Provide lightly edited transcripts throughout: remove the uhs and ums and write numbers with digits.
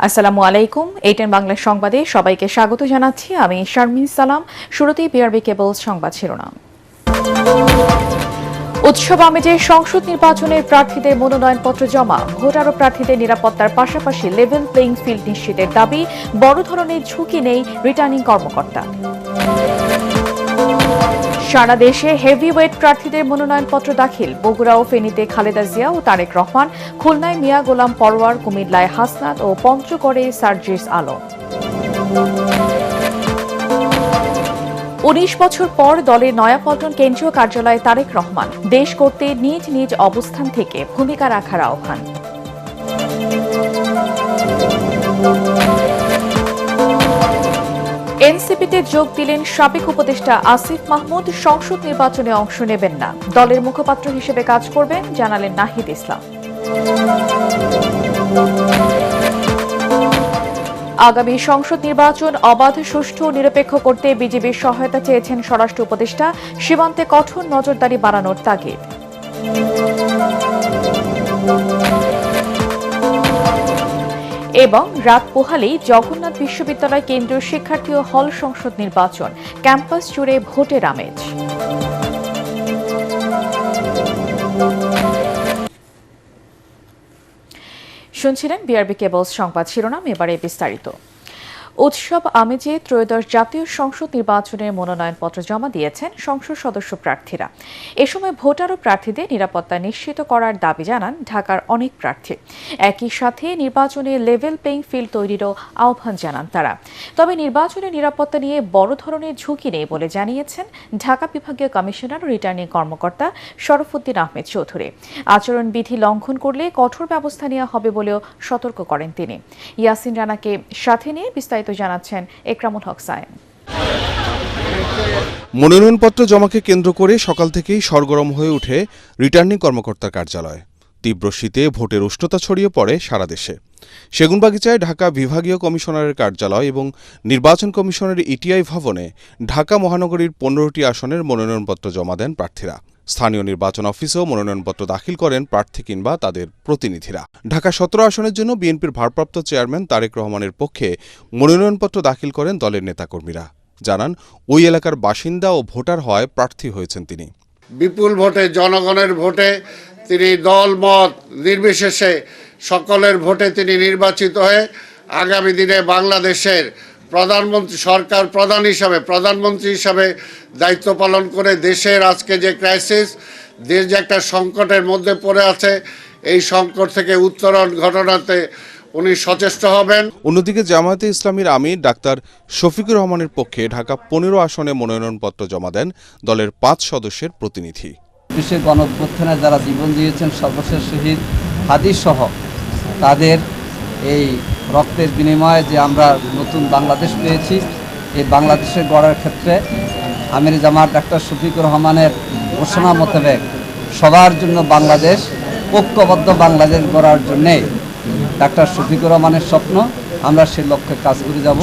আসসালামু আলাইকুম। এটিএন বাংলা সংবাদে সবাইকে স্বাগত জানাচ্ছি। আমি শারমিন সালাম। শুরুতেই বিআরবি কেবলস সংবাদ শিরোনাম। উৎসব আমেজে সংসদ নির্বাচনের প্রার্থীদের মনোনয়নপত্র জমা। ভোট আরও প্রার্থীদের নিরাপত্তার পাশাপাশি লেভেল প্লেইং ফিল্ড নিশ্চিতের দাবি। বড় ধরনের ঝুঁকি নেই রিটার্নিং কর্মকর্তা। সারা দেশে হেভিওয়েট প্রার্থীদের মনোনয়নপত্র দাখিল। বগুড়া ও ফেনীতে খালেদা জিয়া ও তারেক রহমান, খুলনায় মিয়া গোলাম পরোয়ার, কুমিল্লায় হাসনাত ও পঞ্চগড়ে সার্জিস আলম। 19 বছর পর দলের নয়াপল্টন কেন্দ্রীয় কার্যালয়ে তারেক রহমান। দেশ করতে নিজ নিজ অবস্থান থেকে ভূমিকা রাখার আহ্বান। এনসিপিতে যোগ দিলেন সাবেক উপদেষ্টা আসিফ মাহমুদ। সংসদ নির্বাচনে অংশ নেবেন না, দলের মুখপাত্র হিসেবে কাজ করবেন জানালেন নাহিদ ইসলাম। আগামী সংসদ নির্বাচন অবাধ, সুষ্ঠু ও নিরপেক্ষ করতে বিজেপির সহায়তা চেয়েছেন স্বরাষ্ট্র উপদেষ্টা। সীমান্তে কঠোর নজরদারি বাড়ানোর তাগিদ। এবং রাত পোহালেই জগন্নাথ বিশ্ববিদ্যালয় কেন্দ্রীয় শিক্ষার্থী ও হল সংসদ নির্বাচন। ক্যাম্পাস জুড়ে ভোটের আমেজ। শুনছিলেন বিআরবি কেবলস সংবাদ শিরোনাম। এবারে বিস্তারিত। উৎসব আমেজে ত্রয়োদশ জাতীয় সংসদ নির্বাচনের মনোনয়নপত্র জমা দিয়েছেন সংসদ সদস্য প্রার্থীরা। এ সময় ভোটার ও প্রার্থীদের নিরাপত্তা নিশ্চিত করার দাবি জানান ঢাকার অনেক প্রার্থী। একই সাথে নির্বাচনে লেভেল প্লেইং ফিল্ড তৈরিরও আহ্বান জানান তারা। তবে নির্বাচনের নিরাপত্তা নিয়ে বড় ধরনের ঝুঁকি নেই বলে জানিয়েছেন ঢাকা বিভাগীয় কমিশনার ও রিটার্নিং কর্মকর্তা শরফুদ্দিন আহমেদ চৌধুরী। আচরণবিধি লঙ্ঘন করলে কঠোর ব্যবস্থা নেওয়া হবে বলেও সতর্ক করেন তিনি। ইয়াসিন রানাকে সাথে নিয়ে বিস্তারিত জানাচ্ছেন একরামুল হক সায়েম। মনোনয়নপত্র জমাকে কেন্দ্র করে সকাল থেকেই সরগরম হয়ে ওঠে রিটার্নিং কর্মকর্তার কার্যালয়। তীব্র শীতে ভোটের উষ্ণতা ছড়িয়ে পড়ে সারা দেশে। সেগুনবাগিচায় ঢাকা বিভাগীয় কমিশনারের কার্যালয় এবং নির্বাচন কমিশনের ইটিআই ভবনে ঢাকা মহানগরীর 15টি আসনের মনোনয়নপত্র জমা দেন প্রার্থীরা। স্থানীয় নির্বাচন অফিসেও মনোনয়নপত্র দাখিল করেন প্রার্থী কিংবা তাদের প্রতিনিধিরা। ঢাকা 17 আসনের জন্য বিএনপির ভারপ্রাপ্ত চেয়ারম্যান তারেক রহমানের পক্ষে মনোনয়নপত্র দাখিল করেন দলের নেতাকর্মীরা। জানান ওই এলাকার বাসিন্দা ও ভোটার হওয়ায় প্রার্থী হয়েছেন তিনি। বিপুল ভোটে, জনগণের ভোটে তিনি দল মত নির্বিশেষে সকলের ভোটে তিনি নির্বাচিত হয়ে আগামী দিনে বাংলাদেশের প্রধানমন্ত্রী, সরকার প্রধান হিসাবে, প্রধানমন্ত্রী হিসাবে দায়িত্ব পালন করে দেশের আজকে যে ক্রাইসিস, দেশ যে একটা সংকটের মধ্যে পড়ে আছে, এই সংকট থেকে উত্তরণ ঘটনাতে উনি সচেষ্ট হবেন। অন্যদিকে জামায়াতে ইসলামীর আমির ডাক্তার শফিকুর রহমানের পক্ষে ঢাকা 15 আসনে মনোনয়নপত্র জমা দেন দলের 5 সদস্যের প্রতিনিধি। বিশ্বের গণঅভ্যুত্থানে যারা জীবন দিয়েছেন, সর্বশেষ শহীদ হাদি সহ তাদের এই রক্তের বিনিময়ে যে আমরা নতুন বাংলাদেশ পেয়েছি, এই বাংলাদেশের গড়ার ক্ষেত্রে আমির জামাত ডাক্তার শফিকুর রহমানের ঘোষণা মোতাবেক সবার জন্য বাংলাদেশ, ঐক্যবদ্ধ বাংলাদেশ গড়ার জন্যে ডাক্তার শফিকুর রহমানের স্বপ্ন, আমরা সেই লক্ষ্যে কাজ করে যাব।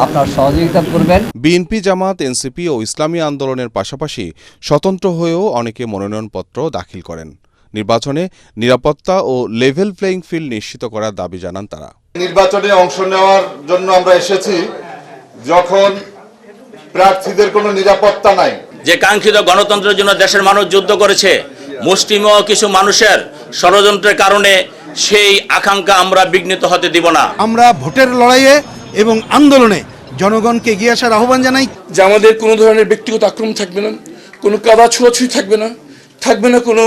আপনারা সহযোগিতা করবেন। বিএনপি, জামাত, এনসিপি ও ইসলামী আন্দোলনের পাশাপাশি স্বতন্ত্র হয়েও অনেকে মনোনয়নপত্র দাখিল করেন। নির্বাচনে নিরাপত্তা ও লেভেল প্লেইং ফিল্ড নিশ্চিত করার দাবি জানান তারা। নির্বাচনে অংশ নেওয়ার জন্য আমরা এসেছি যখন প্রার্থীদের কোনো নিরাপত্তা নাই। যে কাঙ্ক্ষিত গণতন্ত্রের জন্য দেশের মানুষ যুদ্ধ করেছে, মুষ্টিমেয় কিছু মানুষের ষড়যন্ত্রের কারণে সেই আকাঙ্ক্ষা আমরা বিঘ্নিত হতে দিব না। আমরা ভোটের লড়াইয়ে এবং আন্দোলনে জনগণকে এগিয়ে আসার আহ্বান জানাই। যে আমাদের কোনো ধরনের ব্যক্তিগত আক্রমণ থাকবে না, কোনো কাদা ছোঁড়াছুঁড়ি থাকবে না কোনো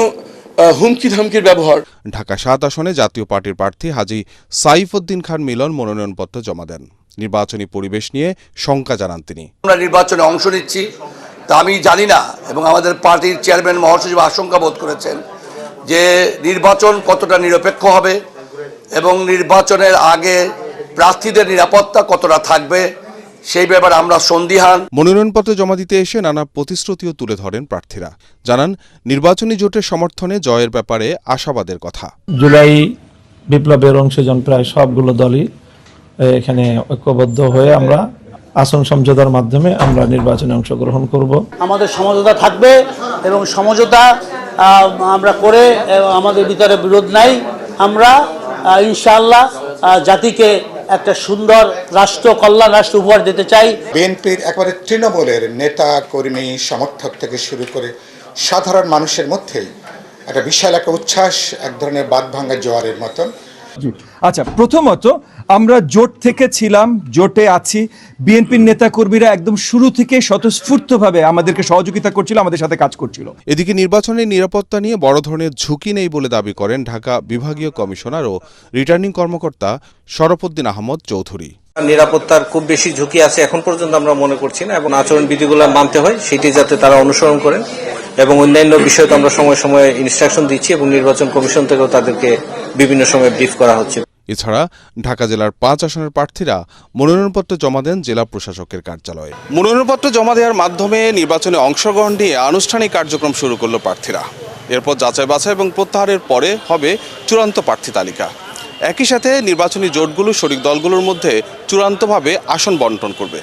হুমকি ধামকির ব্যবহার। ঢাকা 7 আসনে জাতীয় পার্টির প্রার্থী হাজী সাইফুদ্দিন খান মিলন মনোনয়নপত্র জমা দেন। নির্বাচনী পরিবেশ নিয়ে শঙ্কা জানান তিনি। আমরা নির্বাচনে অংশ নিচ্ছি, তা আমি জানি না, এবং আমাদের পার্টির চেয়ারম্যান মহাসচিব আশঙ্কা বোধ করেছেন যে নির্বাচন কতটা নিরপেক্ষ হবে এবং নির্বাচনের আগে প্রার্থীদের নিরাপত্তা কতটা থাকবে, সেই ব্যাপারে আমরা সন্দিহান। মনোনয়নপত্র জমা দিতে এসে নানা প্রতিশ্রুতিও তুলে ধরেন প্রার্থীরা। জানান নির্বাচনী জোটের সমর্থনে জয়ের ব্যাপারে আশাবাদের কথা। জুলাই বিপ্লবের অংশজন প্রায় সবগুলো দলই এখানে ঐক্যবদ্ধ হয়ে আমরা আসন সমঝোতার মাধ্যমে আমরা নির্বাচনে অংশগ্রহণ করব। আমাদের সমঝোতা থাকবে এবং সমঝোতা আমরা করে আমাদের ভিতরে বিরোধ নাই। আমরা ইনশাআল্লাহ জাতিকে একটা সুন্দর রাষ্ট্র কল্যাণ রাষ্ট্র উপহার দিতে চাই। বিএনপির একেবারে তৃণমূলের নেতা কর্মী সমর্থক থেকে শুরু করে সাধারণ মানুষের মধ্যে একটা বিশাল একটা উচ্ছ্বাস, এক ধরনের বাঁধভাঙা জোয়ারের মতন। আচ্ছা, প্রথমত আমরা জোট থেকে ছিলাম, জোটে আছি। বিএনপির নেতাকর্মীরা একদম শুরু থেকে স্বতঃস্ফূর্তভাবে আমাদেরকে সহযোগিতা করছিল, আমাদের সাথে কাজ করছিল। এদিকে নির্বাচনের নিরাপত্তা নিয়ে বড় ধরনের ঝুঁকি নেই বলে দাবি করেন ঢাকা বিভাগীয় কমিশনার ও রিটার্নিং কর্মকর্তা শরফুদ্দিন আহমদ চৌধুরী। নিরাপত্তার খুব বেশি ঝুঁকি আছে এখন পর্যন্ত আমরা মনে করছি না, এবং আচরণ বিধিগুলো মানতে হয় সেটি যাতে তারা অনুসরণ করেন, এবং অন্যান্য বিষয়ে তো আমরা সময় সময়ে ইনস্ট্রাকশন দিচ্ছি এবং নির্বাচন কমিশন থেকেও তাদেরকে বিভিন্ন সময় ব্রিফ করা হচ্ছে। এছাড়া ঢাকা জেলার 5 আসনের প্রার্থীরা মনোনয়নপত্র জমা দেন জেলা প্রশাসকের কার্যালয়ে। মনোনয়নপত্র জমা দেওয়ার মাধ্যমে নির্বাচনে অংশগ্রহণ নিয়ে আনুষ্ঠানিক কার্যক্রম শুরু করল প্রার্থীরা। এরপর যাচাই বাছাই এবং প্রত্যাহারের পরে হবে চূড়ান্ত প্রার্থী তালিকা। একই সাথে নির্বাচনী জোটগুলো শরিক দলগুলোর মধ্যে চূড়ান্তভাবে আসন বণ্টন করবে।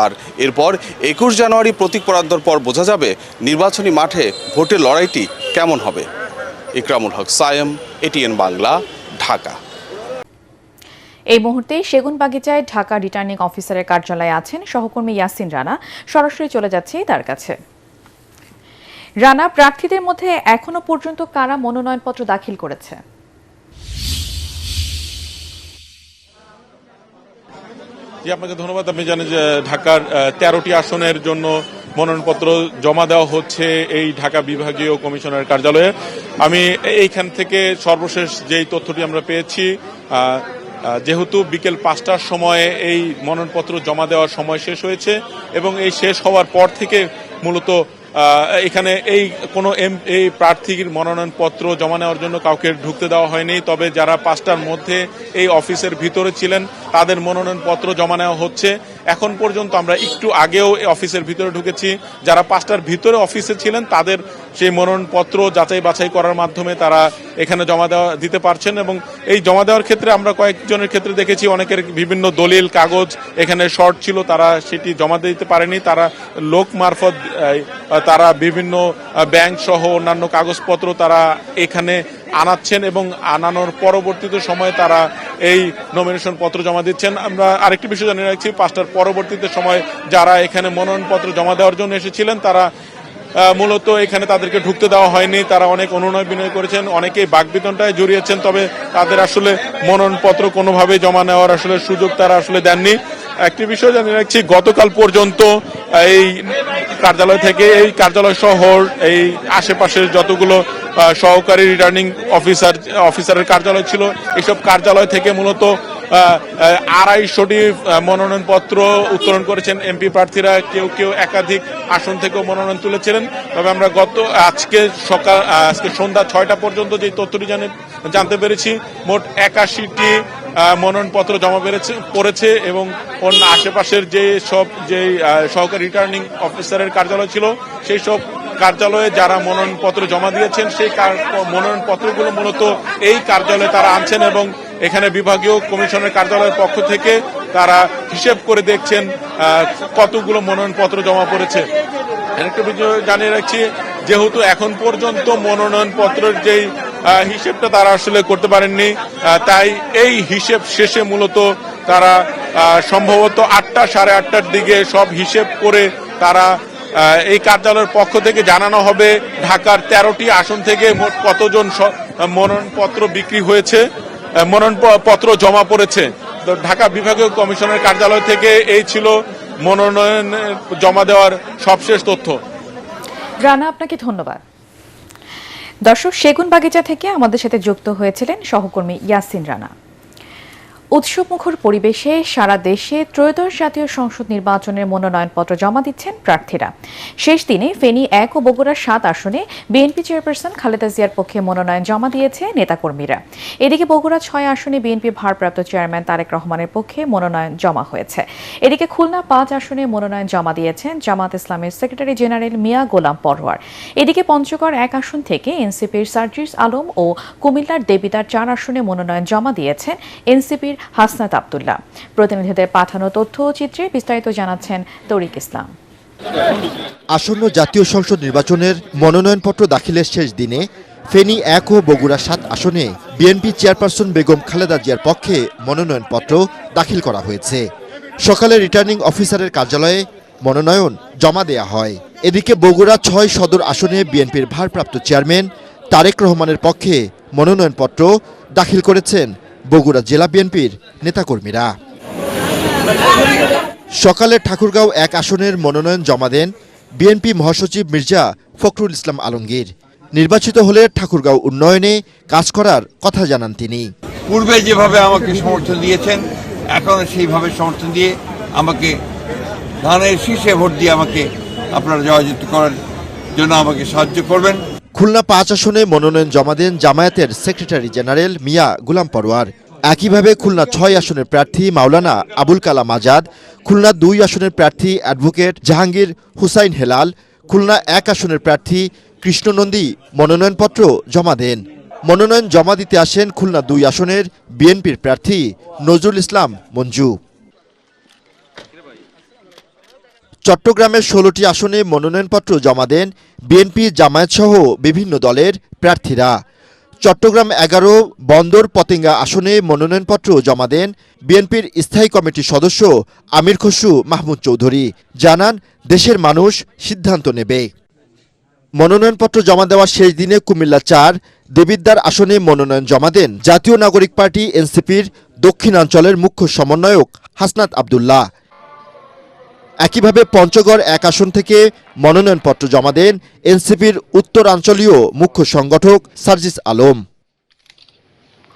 আর এরপর 21 জানুয়ারি প্রতীক বরাদ্দর পর বোঝা যাবে নির্বাচনী মাঠে ভোটের লড়াইটি কেমন হবে। ইকরামুল হক সায়েম, এটিএন বাংলা, ঢাকা। এই মুহূর্তে সেগুনবাগিচায় ঢাকা রিটার্নিং অফিসারের কার্যালয়ে আছেন সহকর্মী ইয়াসিন রানা। সরাসরি চলে যাচ্ছি তার কাছে। রানা, প্রার্থীদের মধ্যে এখনো পর্যন্ত কারা মনোনয়নপত্র দাখিল করেছে? জি, আপনাকে ধন্যবাদ। আপনি জানেন যে ঢাকার 13টি আসনের জন্য মনোনয়নপত্র জমা দেওয়া হচ্ছে এই ঢাকা বিভাগীয় কমিশনারের কার্যালয়ে। আমি এইখান থেকে সর্বশেষ যেই তথ্যটি আমরা পেয়েছি, যেহেতু বিকেল 5টার সময়ে এই মনোনয়নপত্র জমা দেওয়ার সময় শেষ হয়েছে এবং এই শেষ হওয়ার পর থেকে মূলত এখানে এই প্রার্থীর মনোনয়নপত্র জমা নেওয়ার জন্য কাউকে ঢুকতে দেওয়া হয়নি। তবে যারা 5টার মধ্যে এই অফিসের ভিতরে ছিলেন তাদের মনোনয়নপত্র জমা নেওয়া হচ্ছে। এখন পর্যন্ত আমরা একটু আগেও অফিসের ভিতরে ঢুকেছি। যারা 5টার ভিতরে অফিসে ছিলেন তাদের সেই মনোনয়নপত্র যাচাই বাছাই করার মাধ্যমে তারা এখানে জমা দিতে পারছেন, এবং এই জমা দেওয়ার ক্ষেত্রে আমরা কয়েকজনের ক্ষেত্রে দেখেছি অনেকের বিভিন্ন দলিল কাগজ এখানে শর্ট ছিল, তারা সেটি জমা দিতে পারেনি। তারা লোক মারফত তারা বিভিন্ন ব্যাংক সহ অন্যান্য কাগজপত্র তারা এখানে আনাচ্ছেন এবং আনানোর পরবর্তীতে সময় তারা এই নমিনেশন পত্র জমা দিচ্ছেন। আমরা আরেকটি বিষয় জানিয়ে রাখছি, 5টার পরবর্তীতে সময় যারা এখানে মনোনয়নপত্র জমা দেওয়ার জন্য এসেছিলেন তারা মূলত এখানে তাদেরকে ঢুকতে দেওয়া হয়নি। তারা অনেক অনুনয় বিনয় করেছেন, অনেকেই বাকবিতণ্ডায় জড়িয়েছেন, তবে তাদের আসলে মনোনয়নপত্র কোনোভাবে জমা নেওয়ার আসলে সুযোগ তারা আসলে দেননি। একটি বিষয় জানিয়ে রাখছি, গতকাল পর্যন্ত এই কার্যালয় সহ এই আশেপাশের যতগুলো সহকারী রিটার্নিং অফিসারের কার্যালয় ছিল, এইসব কার্যালয় থেকে মূলত 250টি মনোনয়নপত্র উত্তোলন করেছেন এমপি প্রার্থীরা। কেউ কেউ একাধিক আসন থেকেও মনোনয়ন তুলেছিলেন। তবে আমরা আজকে সন্ধ্যা 6টা পর্যন্ত যে তথ্যটি জানতে পেরেছি, মোট 81টি মনোনয়নপত্র জমা পড়েছে এবং অন্য আশেপাশের যে সহকারী রিটার্নিং অফিসারের কার্যালয় ছিল সেই সব কার্যালয়ে যারা মনোনয়নপত্র জমা দিয়েছেন সেই মনোনয়নপত্রগুলো মূলত এই কার্যালয়ে তারা আনছেন এবং এখানে বিভাগীয় কমিশনের কার্যালয়ের পক্ষ থেকে তারা হিসেব করে দেখছেন কতগুলো মনোনয়নপত্র জমা পড়েছে। একটা বিষয় জানিয়ে রাখছি, যেহেতু এখন পর্যন্ত মনোনয়নপত্রের যেই হিসেবটা তারা আসলে করতে পারেননি, তাই এই হিসেব শেষে মূলত তারা সম্ভবত 8টা সাড়ে 8টার দিকে সব হিসেব করে তারা এই কার্যালয়ের পক্ষ থেকে জানানো হবে ঢাকার 13টি আসন থেকে মোট কতজন মনোনয়নপত্র বিক্রি হয়েছে, মনোনয়নপত্র জমা পড়েছে। তো ঢাকা বিভাগীয় কমিশনের কার্যালয় থেকে এই ছিল মনোনয়ন জমা দেওয়ার সবশেষ তথ্য। রানা, আপনাকে ধন্যবাদ। দর্শক, সেগুনবাগিচা থেকে আমাদের সাথে যুক্ত হয়েছিলেন সহকর্মী ইয়াসিন রানা। উৎসবমুখর পরিবেশে সারা দেশে ত্রয়োদশ জাতীয় সংসদ নির্বাচনের মনোনয়নপত্র জমা দিচ্ছেন প্রার্থীরা। শেষ দিনে ফেনী 1 ও বগুড়া 7 আসনে বিএনপি চেয়ারপারসন খালেদা জিয়ার পক্ষে মনোনয়ন জমা দিয়েছে নেতাকর্মীরা। এদিকে বগুড়া 6 আসনে বিএনপি ভারপ্রাপ্ত চেয়ারম্যান তারেক রহমানের পক্ষে মনোনয়ন জমা হয়েছে। এদিকে খুলনা 5 আসনে মনোনয়ন জমা দিয়েছেন জামাত ইসলামের সেক্রেটারি জেনারেল মিয়া গোলাম পরোয়ার। এদিকে পঞ্চগড় 1 আসন থেকে এনসিপির সার্জিস আলম ও কুমিল্লার দেবিদার 4 আসনে মনোনয়ন জমা দিয়েছেন এনসিপির হাসনাত আব্দুল্লাহ। প্রতিনিধিদের পাঠানো তথ্য ও চিত্রে বিস্তারিত জানাচ্ছেন তরিক ইসলাম। আসন্ন জাতীয় সংসদ নির্বাচনের মনোনয়নপত্র দাখিলের শেষ দিনে ফেনী 1 ও বগুড়া 7 আসনে বিএনপি চেয়ারপারসন বেগম খালেদা জিয়ার পক্ষে মনোনয়নপত্র দাখিল করা হয়েছে। সকালে রিটার্নিং অফিসারের কার্যালয়ে মনোনয়ন জমা দেয়া হয়। এদিকে বগুড়া 6 সদর আসনে বিএনপির ভারপ্রাপ্ত চেয়ারম্যান তারেক রহমানের পক্ষে মনোনয়নপত্র দাখিল করেছেন বগুড়া জেলা বিএনপির নেতাকর্মীরা। সকালে ঠাকুরগাঁও 1 আসনের মনোনয়ন জমা দেন বিএনপি মহাসচিব মির্জা ফখরুল ইসলাম আলমগীর। নির্বাচিত হলে ঠাকুরগাঁও উন্নয়নে কাজ করার কথা জানান তিনি। পূর্বে যেভাবে আমাকে সমর্থন দিয়েছেন, এখন সেইভাবে সমর্থন দিয়ে আমাকে ধানের শীষে ভোট দিয়ে আমাকে আপনারা জয়যুক্ত করার জন্য আমাকে সাহায্য করবেন। খুলনা 5 আসনে মনোনয়ন জমা দেন জামায়াতের সেক্রেটারি জেনারেল মিয়া গুলাম পরোয়ার। একইভাবে খুলনা 6 আসনের প্রার্থী মাওলানা আবুল কালাম আজাদ, খুলনা 2 আসনের প্রার্থী অ্যাডভোকেট জাহাঙ্গীর হুসাইন হেলাল, খুলনা 1 আসনের প্রার্থী কৃষ্ণনন্দী মনোনয়নপত্র জমা দেন। মনোনয়ন জমা দিতে আসেন খুলনা 2 আসনের বিএনপির প্রার্থী নজরুল ইসলাম মঞ্জু। চট্টগ্রামের 16টি আসনে মনোনয়নপত্র জমা দেন বিএনপি জামায়াতসহ বিভিন্ন দলের প্রার্থীরা। চট্টগ্রাম 11 বন্দর পতেঙ্গা আসনে মনোনয়নপত্র জমা দেন বিএনপির স্থায়ী কমিটির সদস্য আমির খসরু মাহমুদ চৌধুরী। জানান, দেশের মানুষ সিদ্ধান্ত নেবে। মনোনয়নপত্র জমা দেওয়ার শেষ দিনে কুমিল্লা 4 দেবিদ্বার আসনে মনোনয়ন জমা দেন জাতীয় নাগরিক পার্টি এনসিপির দক্ষিণাঞ্চলের মুখ্য সমন্বয়ক হাসনাত আব্দুল্লাহ। একইভাবে পঞ্চগড় 1 আসন থেকে মনোনয়নপত্র জমা দেন এনসিপির উত্তরাঞ্চলীয় মুখ্য সংগঠক সার্জিস আলম।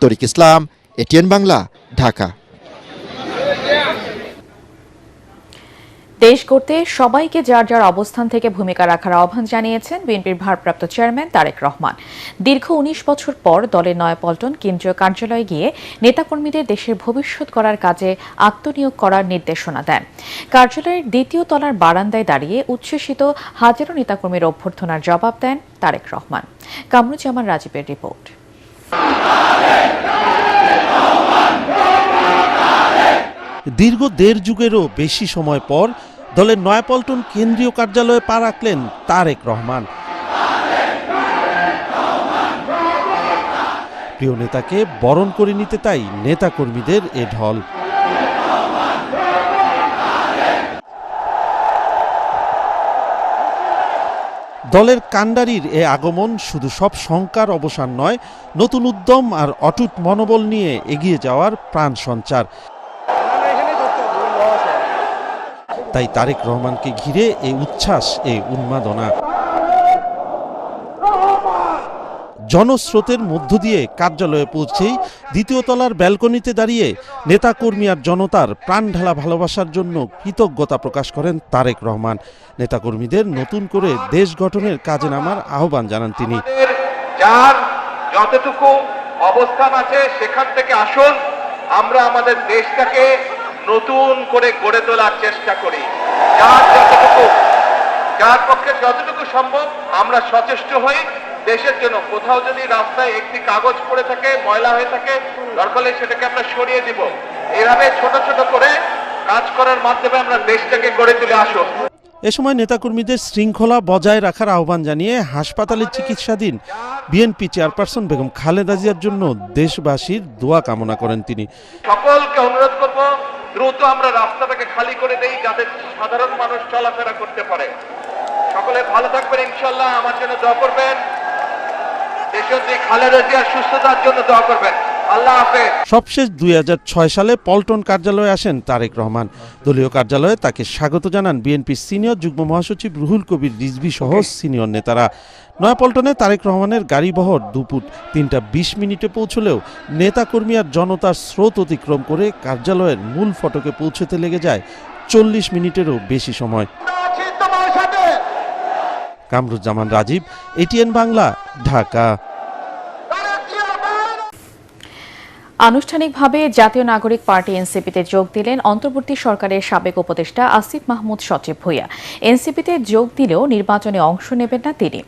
তরিক ইসলাম, এটিএন বাংলা, ঢাকা। দেশ গড়তে সবাইকে যার যার অবস্থান থেকে ভূমিকা রাখার আহ্বান জানিয়েছেন বিএনপির ভারপ্রাপ্ত চেয়ারম্যান তারেক রহমান। দীর্ঘ 19 বছর পর দলের নয়াপল্টন কেন্দ্রীয় কার্যালয়ে গিয়ে নেতাকর্মীদের দেশের ভবিষ্যৎ করার কাজে আত্মনিয়োগ করার নির্দেশনা দেন। কার্যালয়ের 2য় তলার বারান্দায় দাঁড়িয়ে উচ্ছ্বসিত হাজারো নেতাকর্মীর অভ্যর্থনার জবাব দেন তারেক রহমান। কামরুজ্জামান রাজীবের রিপোর্ট। দীর্ঘ 1.5 যুগেরও বেশি সময় পর দলের নয়াপল্টন কেন্দ্রীয় কার্যালয়ে পা রাখলেন তারেক রহমান। প্রিয় নেতাকে বরণ করে নিতে তাই নেতাকর্মীদের এ ঢল। দলের কাণ্ডারির এ আগমন শুধু সব শঙ্কার অবসান নয়, নতুন উদ্যম আর অটুট মনোবল নিয়ে এগিয়ে যাওয়ার প্রাণ সঞ্চার। তাই তারেক রহমানকে ঘিরে এই উচ্ছ্বাস, এই উন্মাদনা। জনস্রোতের মধ্য দিয়ে কার্যালয়ে পৌঁছেই 2য় তলার ব্যালকনিতে দাঁড়িয়ে নেতাকর্মী আর জনতার প্রাণ ঢালা ভালোবাসার জন্য কৃতজ্ঞতা প্রকাশ করেন তারেক রহমান। নেতাকর্মীদের নতুন করে দেশ গঠনের কাজে নামার আহ্বান জানান তিনি। যার যতটুকু অবস্থান আছে সেখান থেকে আসুন, আমরা আমাদের দেশটাকে নতুন করে গড়ে তোলার চেষ্টা করি। যার পক্ষে যতটুকু সম্ভব আমরা সচেষ্ট হই দেশের জন্য। কোথাও যদি রাস্তায় একটি কাগজ পড়ে থাকে, ময়লা হয়ে থাকে, দরকার হলে সেটাকে আমরা সরিয়ে দিব। এইভাবে ছোট ছোট করে কাজ করার মাধ্যমে আমরা দেশটাকে গড়ে তুলে আসুন। এ সময় নেতাকর্মীদের শৃঙ্খলা বজায় রাখার আহ্বান জানিয়ে হাসপাতালে চিকিৎসাধীন বিএনপি চেয়ারপারসন বেগম খালেদা জিয়ার জন্য দেশবাসীর দোয়া কামনা করেন তিনি। সকলকে অনুরোধ করব, দ্রুত আমরা রাস্তাটাকে খালি করে দেই যাতে সাধারণ মানুষ চলাফেরা করতে পারে। সকলে ভালো থাকবেন ইনশাআল্লাহ। আমার জন্য দোয়া করবেন, দেশনেত্রী খালেদা জিয়ার সুস্থতার জন্য দোয়া করবেন। আল্লাহ হাফেজ। সবশেষ 2006 সালে পল্টন কার্যালয়ে আসেন তারেক রহমান। দলীয় কার্যালয়ে তাকে স্বাগত জানান বিএনপির সিনিয়র যুগ্ম মহাসচিব রুহুল কবির রিজভী সহ সিনিয়র নেতারা। নয়াপল্টনে তারেক রহমানের গাড়িবহর দুপুর 3টা 20 পৌঁছলেও নেতাকর্মী আর জনতার স্রোত অতিক্রম করে কার্যালয়ের মূল ফটকে পৌঁছতে লেগে যায় 40 মিনিটেরও বেশি সময়। কামরুজ্জামান রাজীব, এটিএন বাংলা, ঢাকা। আনুষ্ঠানিকভাবে জাতীয় নাগরিক পার্টি এনসিপিতে যোগ দিলেন অন্তর্বর্তী সরকারের সাবেক উপদেষ্টা আসিফ মাহমুদ সচিব ভূঁইয়া। এনসিপিতে যোগ দিলেও নির্বাচনে অংশ নেবেন না তিনি।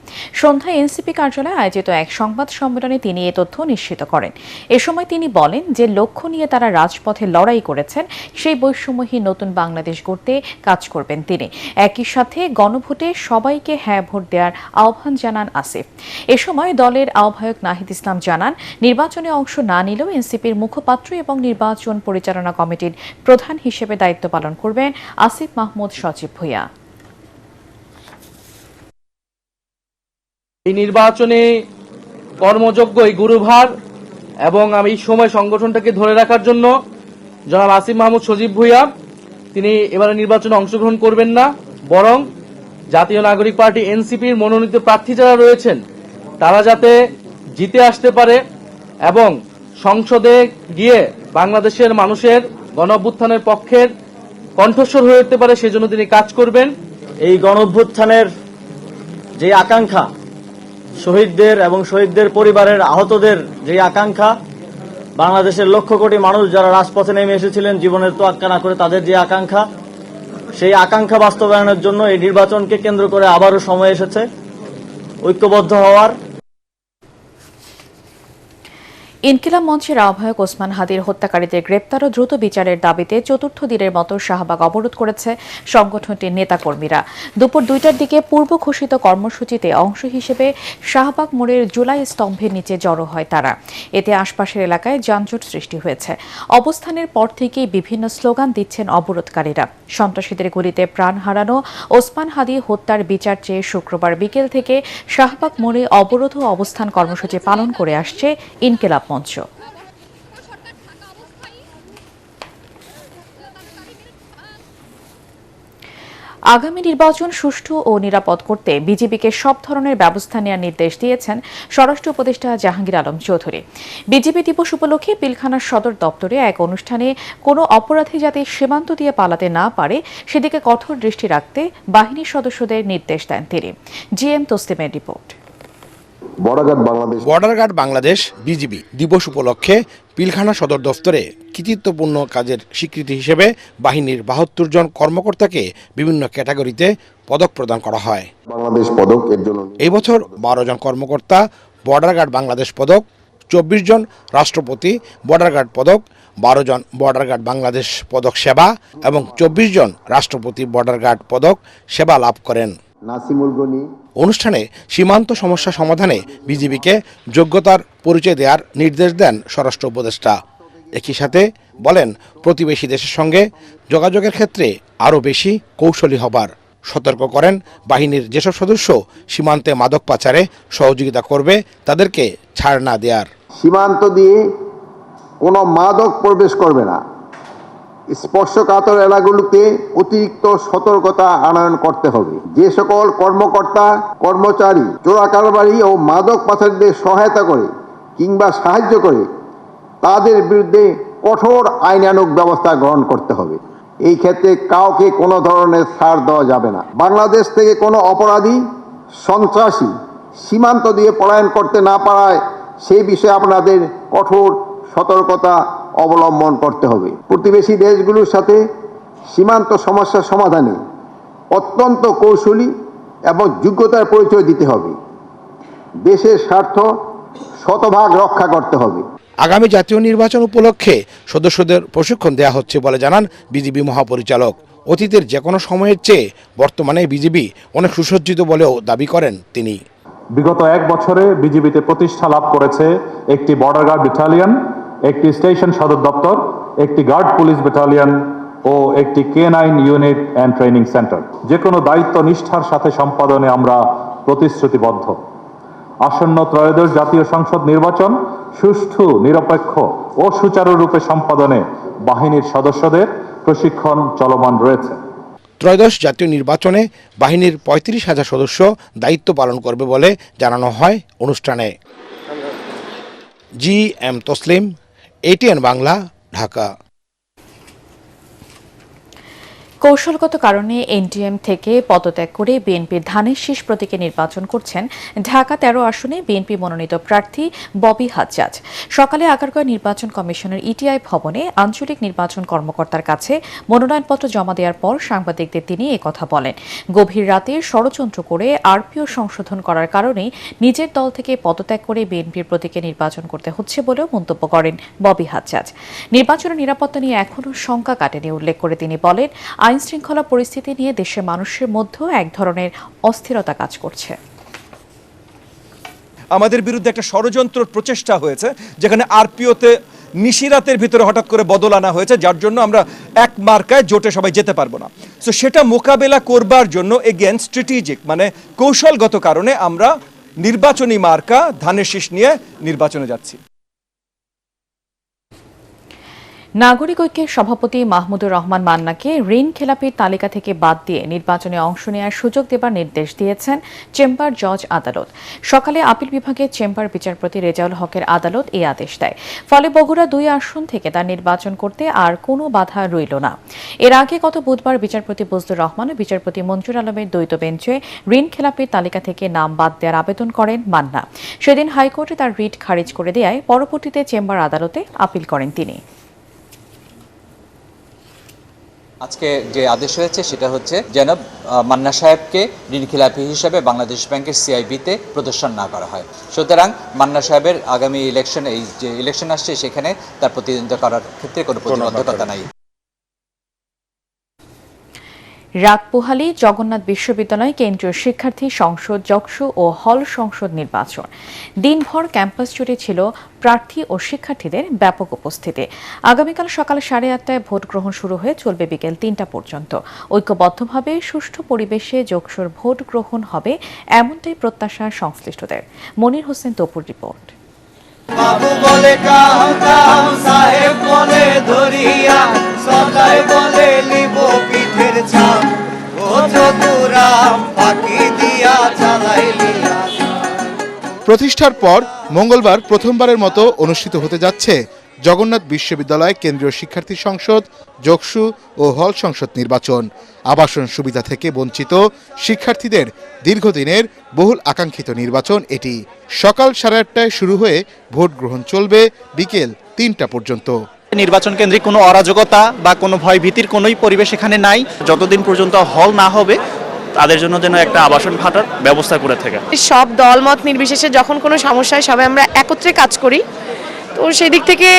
সন্ধ্যায় এনসিপি কার্যালয়ে আয়োজিত এক সংবাদ সম্মেলনে তিনি এ তথ্য নিশ্চিত করেন। এ সময় তিনি বলেন যে লক্ষ্য নিয়ে তারা রাজপথে লড়াই করেছেন, সেই বৈষম্যহীন নতুন বাংলাদেশ গড়তে কাজ করবেন তিনি। একই সাথে গণভোটে সবাইকে হ্যাঁ ভোট দেওয়ার আহ্বান জানান আসিফ। এ সময় দলের আহ্বায়ক নাহিদ ইসলাম জানান, নির্বাচনে অংশ না নিলেও এনসিপির মুখপাত্র এবং নির্বাচন পরিচালনা কমিটির প্রধান হিসেবে দায়িত্ব পালন করবেন আসিফ মাহমুদ সচিব ভূঁইয়া। এই নির্বাচনে কর্মযোগ্য এই গুরুভার এবং আমি এই সময় সংগঠনটাকে ধরে রাখার জন্য জনাব আসিফ মাহমুদ সচিব ভূঁইয়া তিনি এবারে নির্বাচনে অংশগ্রহণ করবেন না, বরং জাতীয় নাগরিক পার্টি এনসিপির মনোনীত প্রার্থী যারা রয়েছেন তারা যাতে জিতে আসতে পারে এবং সংসদে গিয়ে বাংলাদেশের মানুষের গণঅভ্যুত্থানের পক্ষের কণ্ঠস্বর হয়ে উঠতে পারে, সেজন্য তিনি কাজ করবেন। এই গণঅভ্যুত্থানের যে আকাঙ্ক্ষা, শহীদদের এবং শহীদদের পরিবারের আহতদের যে আকাঙ্ক্ষা, বাংলাদেশের লক্ষ কোটি মানুষ যারা রাজপথে নেমে এসেছিলেন জীবনের তোয়াক্কা না করে, তাদের যে আকাঙ্ক্ষা, সেই আকাঙ্ক্ষা বাস্তবায়নের জন্য এই নির্বাচনকে কেন্দ্র করে আবারও সময় এসেছে ঐক্যবদ্ধ হওয়ার। ইনকিলাব মঞ্চের আহ্বায়ক ওসমান হাদির হত্যাকারীদের গ্রেপ্তার ও দ্রুত বিচারের দাবিতে চতুর্থ দিনের মতো শাহবাগ অবরোধ করেছে সংগঠনটির নেতাকর্মীরা। দুপুর 2টার দিকে পূর্ব ঘোষিত কর্মসূচিতে অংশ হিসেবে শাহবাগ মোড়ের জুলাই স্তম্ভের নিচে জড়ো হয় তারা। এতে আশপাশের এলাকায় যানজট সৃষ্টি হয়েছে। অবস্থানের পর থেকেই বিভিন্ন স্লোগান দিচ্ছেন অবরোধকারীরা। সন্ত্রাসীদের গুলিতে প্রাণ হারানো ওসমান হাদি হত্যার বিচার চেয়ে শুক্রবার বিকেল থেকে শাহবাগ মোড়ে অবরোধ ও অবস্থান কর্মসূচি পালন করে আসছে ইনকিলাব মঞ্চ। আগামী নির্বাচন সুষ্ঠু ও নিরাপদ করতে বিজিবিকে সব ধরনের ব্যবস্থা নেওয়ার নির্দেশ দিয়েছেন স্বরাষ্ট্র উপদেষ্টা জাহাঙ্গীর আলম চৌধুরী। বিজিবি দিবস উপলক্ষে পিলখানার সদর দপ্তরে এক অনুষ্ঠানে কোনো অপরাধী যাতে সীমান্ত দিয়ে পালাতে না পারে সেদিকে কঠোর দৃষ্টি রাখতে বাহিনীর সদস্যদের নির্দেশ দেন তিনি। জিএম তসলিমের report. Border guard Bangladesh BGB দিবস উপলক্ষে পিলখানা সদর দফতরে কৃতিত্বপূর্ণ কাজের স্বীকৃতি হিসেবে বাহিনীর 72 জন কর্মকর্তাকে বিভিন্ন ক্যাটাগরিতে পদক প্রদান করা হয়। বাংলাদেশ পদক এর জন্য এই বছর 12 জন কর্মকর্তা বর্ডার গার্ড বাংলাদেশ পদক, 24 জন রাষ্ট্রপতি বর্ডার গার্ড পদক, 12 জন বর্ডার গার্ড বাংলাদেশ পদক সেবা এবং 24 জন রাষ্ট্রপতি বর্ডার গার্ড পদক সেবা লাভ করেন। অনুষ্ঠানে সীমান্ত সমস্যা সমাধানে বিজিবিকে যোগ্যতার পরিচয় দেওয়ার নির্দেশ দেন স্বরাষ্ট্র উপদেষ্টা। একই সাথে বলেন, প্রতিবেশী দেশের সঙ্গে যোগাযোগের ক্ষেত্রে আরও বেশি কৌশলী হবার সতর্ক করেন। বাহিনীর যেসব সদস্য সীমান্তে মাদক পাচারে সহযোগিতা করবে তাদেরকে ছাড় না দেওয়ার। সীমান্ত দিয়ে কোনো মাদক প্রবেশ করবে না। স্পর্শকাতর এলাকাগুলোতে অতিরিক্ত সতর্কতা আনয়ন করতে হবে। যে সকল কর্মকর্তা কর্মচারী চোরাকারবারি ও মাদক পাচারীদের সহায়তা করে কিংবা সাহায্য করে তাদের বিরুদ্ধে কঠোর আইনানুগ ব্যবস্থা গ্রহণ করতে হবে। এই ক্ষেত্রে কাউকে কোনো ধরনের ছাড় দেওয়া যাবে না। বাংলাদেশ থেকে কোনো অপরাধী সন্ত্রাসী সীমান্ত দিয়ে পলায়ন করতে না পারায় সেই বিষয়ে আপনাদের কঠোর সতর্কতা অবলম্বন করতে হবে। প্রতিবেশী দেশগুলোর সাথে সীমান্ত সমস্যা সমাধানে অত্যন্ত কৌশলী এবং যোগ্যতার পরিচয় দিতে হবে। দেশের স্বার্থ শতভাগ রক্ষা করতে হবে। আগামী জাতীয় নির্বাচন উপলক্ষে সদস্যদের প্রশিক্ষণ দেওয়া হচ্ছে বলে জানান বিজিবি মহাপরিচালক। অতীতের যে কোনো সময়ের চেয়ে বর্তমানে বিজিবি অনেক সুসজ্জিত বলেও দাবি করেন তিনি। বিগত 1 বছরে বিজিবিতে প্রতিষ্ঠা লাভ করেছে একটি বর্ডার গার্ড ব্যাটালিয়ন, একটি স্টেশন সদর দপ্তর, একটি গার্ড পুলিশ ব্যাটালিয়ন ও একটি K9 unit and training centre. যে কোনো দায়িত্ব নিষ্ঠার সাথে সম্পাদনে আমরা প্রতিশ্রুতিবদ্ধ। আসন্ন ত্রয়োদশ জাতীয় সংসদ নির্বাচন সুষ্ঠু, নিরপেক্ষ ও সুচারুরূপে সম্পাদনে বাহিনীর সদস্যদের প্রশিক্ষণ চলমান রয়েছে। ত্রয়োদশ জাতীয় নির্বাচনে বাহিনীর 35,000 সদস্য দায়িত্ব পালন করবে বলে জানানো হয় অনুষ্ঠানে। GM Taslim, ATN Bangla, Dhaka. কৌশলগত কারণে এনডিএম থেকে পদত্যাগ করে বিএনপির ধানের শীষ প্রতীকে নির্বাচন করছেন ঢাকা ১৩ আসনে বিএনপি মনোনীত প্রার্থী ববি হাজ্জাজ। সকালে আগারগাঁও নির্বাচন কমিশনের ইটিআই ভবনে আঞ্চলিক নির্বাচন কর্মকর্তার কাছে মনোনয়নপত্র জমা দেওয়ার পর সাংবাদিকদের তিনি একথা বলেন। গভীর রাতে ষড়যন্ত্র করে আরপিও সংশোধন করার কারণেই নিজের দল থেকে পদত্যাগ করে বিএনপির প্রতীকে নির্বাচন করতে হচ্ছে বলেও মন্তব্য করেন ববি হাজ্জাজ। নির্বাচনের নিরাপত্তা নিয়ে এখনও শঙ্কা কাটেনি উল্লেখ করে তিনি বলেন, আইন শৃঙ্খলা পরিস্থিতি নিয়ে দেশের মানুষের মধ্যেও এক ধরনের অস্থিরতা কাজ করছে। আমাদের বিরুদ্ধে একটা ষড়যন্ত্র প্রচেষ্টা হয়েছে, যেখানে আরপিওতে নিশিরাতের ভিতরে হঠাৎ করে বদল আনা হয়েছে, যার জন্য আমরা এক মার্কায় জোটে সবাই যেতে পারবো না। তো সেটা মোকাবেলা করবার জন্য এগেন স্ট্র্যাটেজিক মানে কৌশলগত কারণে আমরা নির্বাচনী মার্কা ধানের শীষ নিয়ে নির্বাচনে যাচ্ছি। নাগরিক ঐক্যের সভাপতি মাহমুদুর রহমান মান্নাকে ঋণ খেলাপির তালিকা থেকে বাদ দিয়ে নির্বাচনে অংশ নেওয়ার সুযোগ দেবার নির্দেশ দিয়েছেন চেম্বার জজ আদালত। সকালে আপিল বিভাগের চেম্বার বিচারপতি রেজাউল হকের আদালত এই আদেশ দেয়। ফলে বগুড়া ২ আসন থেকে তার নির্বাচন করতে আর কোনো বাধা রইল না। এর আগে গত বুধবার বিচারপতি বজলুর রহমান ও বিচারপতি মঞ্জুর আলমের দ্বৈত বেঞ্চে ঋণ খেলাপির তালিকা থেকে নাম বাদ দেওয়ার আবেদন করেন মান্না। সেদিন হাইকোর্টে তার রিট খারিজ করে দেওয়ায় পরবর্তীতে চেম্বার আদালতে আপিল করেন তিনি। আজকে যে আদেশ হয়েছে সেটা হচ্ছে জনাব মান্না সাহেবকে ঋণখেলাপি হিসেবে বাংলাদেশ ব্যাংকের সিআইবিতে প্রদর্শন না করা হয়। সুতরাং মান্না সাহেবের আগামী ইলেকশন, এই যে ইলেকশন আসছে সেখানে তার প্রতিদ্বন্দ্বিতা করার ক্ষেত্রে কোনো প্রতিবন্ধকতা নাই। রাতপোহালী জগন্নাথ বিশ্ববিদ্যালয় কেন্দ্রীয় শিক্ষার্থী সংসদ, জকসু ও হল সংসদ নির্বাচন। দিনভর ক্যাম্পাস জুড়ে ছিল প্রার্থী ও শিক্ষার্থীদের ব্যাপক উপস্থিতি। আগামীকাল সকাল 8:30টায় ভোট গ্রহণ শুরু হয়ে চলবে বিকেল 3টা পর্যন্ত। ঐক্যবদ্ধভাবে সুষ্ঠু পরিবেশে জকসুর ভোট গ্রহণ হবে এমনটাই প্রত্যাশা সংশ্লিষ্টদের। মনির হোসেন তপুর রিপোর্ট। বাবু বলে কাম কাম, সাহেব বলে ধরিয়া, সদাই বলে লিব পিঠের ছাপ, ও চতুরাম ফাঁকি দিয়া চালাইলিয়া। প্রতিষ্ঠার পর মঙ্গলবার প্রথমবারের মতো অনুষ্ঠিত হতে যাচ্ছে জগন্নাথ বিশ্ববিদ্যালয় কেন্দ্রীয় শিক্ষার্থী সংসদ, জকসু ও হল সংসদ নির্বাচন। আবাসন সুবিধা থেকে বঞ্চিত শিক্ষার্থীদের দীর্ঘদিনের বহুল আকাঙ্ক্ষিত নির্বাচন এটি। সকাল 8:30টায় শুরু হয়ে ভোট গ্রহণ চলবে বিকেল 3টা পর্যন্ত। নির্বাচন কেন্দ্রে কোনো অরাজকতা বা কোনো ভয়ভীতির কোনোই পরিবেশ এখানে নাই। যতদিন পর্যন্ত হল না হবে তাদের জন্য যেন একটা আবাসন ভাতার ব্যবস্থা করে থাকে। সব দলমত নির্বিশেষে যখন কোনো সমস্যা হয় সবাই আমরা একত্রে কাজ করি, তো সেই দিক থেকে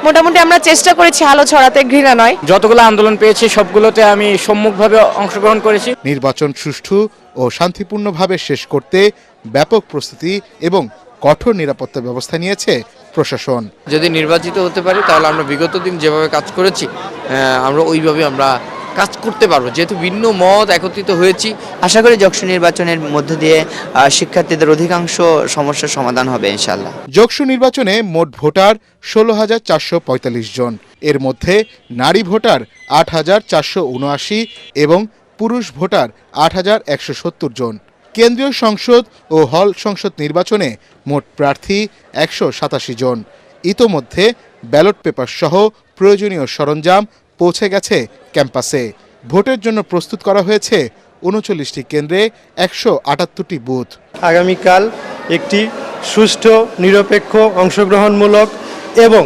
মোটামুটি আমরা চেষ্টা করেছি আলো ছড়াতে, ঘৃণা নয়। যতগুলো আন্দোলন পেয়েছি সবগুলোতে আমি সম্মুখভাবে অংশগ্রহণ করেছি। নির্বাচন সুষ্ঠু ও শান্তিপূর্ণভাবে শেষ করতে ব্যাপক প্রস্তুতি এবং কঠোর নিরাপত্তা ব্যবস্থা নিয়েছে প্রশাসন। যদি নির্বাচিত হতে পারি তাহলে আমরা বিগত দিন যেভাবে কাজ করেছি আমরা ওইভাবে আমরা কাজ করতে পারবো, যেহেতু ভিন্ন মত একত্রিত হয়েছি। আশা করি জকসু নির্বাচনের মধ্য দিয়ে শিক্ষার্থীদের অধিকাংশ সমস্যার সমাধান হবে ইনশাআল্লাহ। জকসু নির্বাচনে মোট ভোটার 16,445 জন। এর মধ্যে নারী ভোটার 8,479 এবং পুরুষ ভোটার 8,170 জন। কেন্দ্রীয় সংসদ ও হল সংসদ নির্বাচনে মোট প্রার্থী 187 জন। ইতোমধ্যে ব্যালট পেপার সহ প্রয়োজনীয় সরঞ্জাম পৌঁছে গেছে ক্যাম্পাসে। ভোটের জন্য প্রস্তুত করা হয়েছে 39টি কেন্দ্রে 178টি বুথ। আগামীকাল একটি সুষ্ঠু, নিরপেক্ষ, অংশগ্রহণমূলক এবং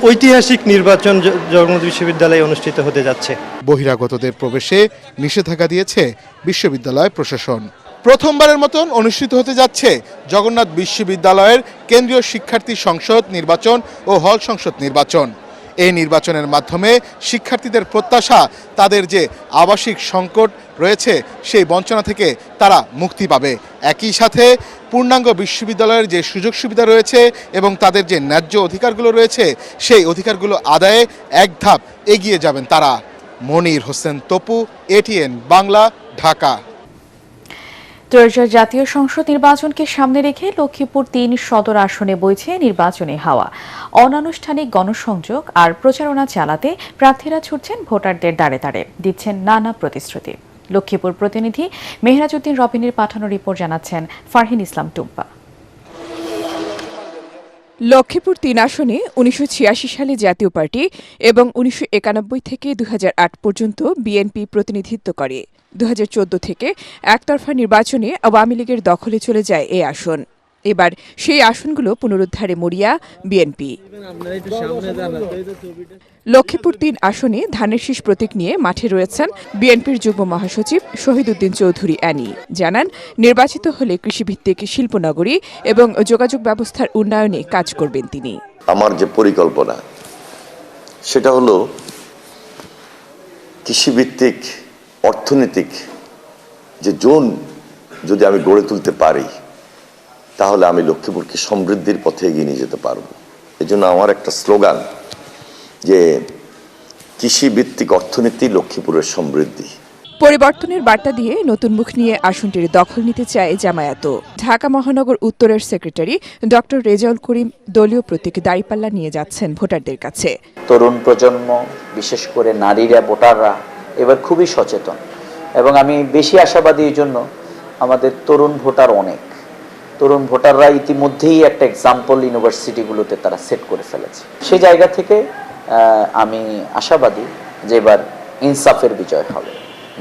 ঐতিহাসিক নির্বাচন জগন্নাথ বিশ্ববিদ্যালয়ে অনুষ্ঠিত হতে যাচ্ছে। বহিরাগতদের প্রবেশে নিষেধাজ্ঞা দিয়েছে বিশ্ববিদ্যালয় প্রশাসন। প্রথমবারের মতন অনুষ্ঠিত হতে যাচ্ছে জগন্নাথ বিশ্ববিদ্যালয়ের কেন্দ্রীয় শিক্ষার্থী সংসদ নির্বাচন ও হল সংসদ নির্বাচন। এই নির্বাচনের মাধ্যমে শিক্ষার্থীদের প্রত্যাশা তাদের যে আবাসিক সংকট রয়েছে সেই বঞ্চনা থেকে তারা মুক্তি পাবে। একই সাথে পূর্ণাঙ্গ বিশ্ববিদ্যালয়ের যে সুযোগ সুবিধা রয়েছে এবং তাদের যে ন্যায্য অধিকারগুলো রয়েছে সেই অধিকারগুলো আদায়ে এক ধাপ এগিয়ে যাবেন তারা। মনির হোসেন তপু, এটিএন বাংলা, ঢাকা। ত্রয়োদশ জাতীয় সংসদ নির্বাচনকে সামনে রেখে লক্ষ্মীপুর 3 সদর আসনে বইছে নির্বাচনী হাওয়া। অনানুষ্ঠানিক গণসংযোগ আর প্রচারণা চালাতে প্রার্থীরা ছুটছেন ভোটারদের দাঁড়ে দাঁড়ে, দিচ্ছেন নানা প্রতিশ্রুতি। লক্ষ্মীপুর প্রতিনিধি মেহরাজউদ্দিন রবিনের পাঠানো রিপোর্ট জানাচ্ছেন ফারহিন ইসলাম টুম্পা। লক্ষ্মীপুর ৩ আসনে ১৯৮৬ সালে জাতীয় পার্টি এবং ১৯৯১ থেকে ২০০৮ পর্যন্ত বিএনপি প্রতিনিধিত্ব করে। ২০১৪ থেকে একতরফা নির্বাচনে আওয়ামী লীগের দখলে চলে যায় এ আসন। এবার সেই আসনগুলো পুনরুদ্ধারে মরিয়া বিএনপি। লক্ষ্মীপুর ৩ আসনে ধানের শীষ প্রতীক নিয়ে মাঠে রয়েছেন বিএনপির যুগ্ম মহাসচিব শহীদউদ্দিন চৌধুরী অ্যানি। জানান, নির্বাচিত হলে কৃষিভিত্তিক শিল্পনগরী এবং যোগাযোগ ব্যবস্থার উন্নয়নে কাজ করবেন তিনি। আমার যে পরিকল্পনা সেটা হলো কৃষিভিত্তিক অর্থনৈতিক যে জোন যদি আমি গড়ে তুলতে পারি তাহলে আমি লক্ষ্মীপুরকে সমৃদ্ধির পথে এগিয়ে নিয়ে যেতে পারব। এজন্য আমার একটা স্লোগান যে কৃষিভিত্তিক অর্থনীতি লক্ষ্মীপুরের সমৃদ্ধি। পরিবর্তনের বার্তা দিয়ে নতুন মুখ নিয়ে আসনটির দখল নিতে চায় জামায়াত। ঢাকা মহানগর উত্তরের সেক্রেটারি ডক্টর রেজাউল করিম দলীয় প্রতীক দাঁড়িপাল্লা নিয়ে যাচ্ছেন ভোটারদের কাছে। তরুণ প্রজন্ম, বিশেষ করে নারীরা, ভোটাররা এবার খুবই সচেতন এবং আমি বেশি আশাবাদী এই জন্য আমাদের তরুণ ভোটার অনেক। তরুণ ভোটাররা ইতিমধ্যেই একটা এক্সাম্পল ইউনিভার্সিটিগুলোতে তারা সেট করে ফেলেছে। সেই জায়গা থেকে আমি আশাবাদী যে এবার ইনসাফের বিজয় হবে,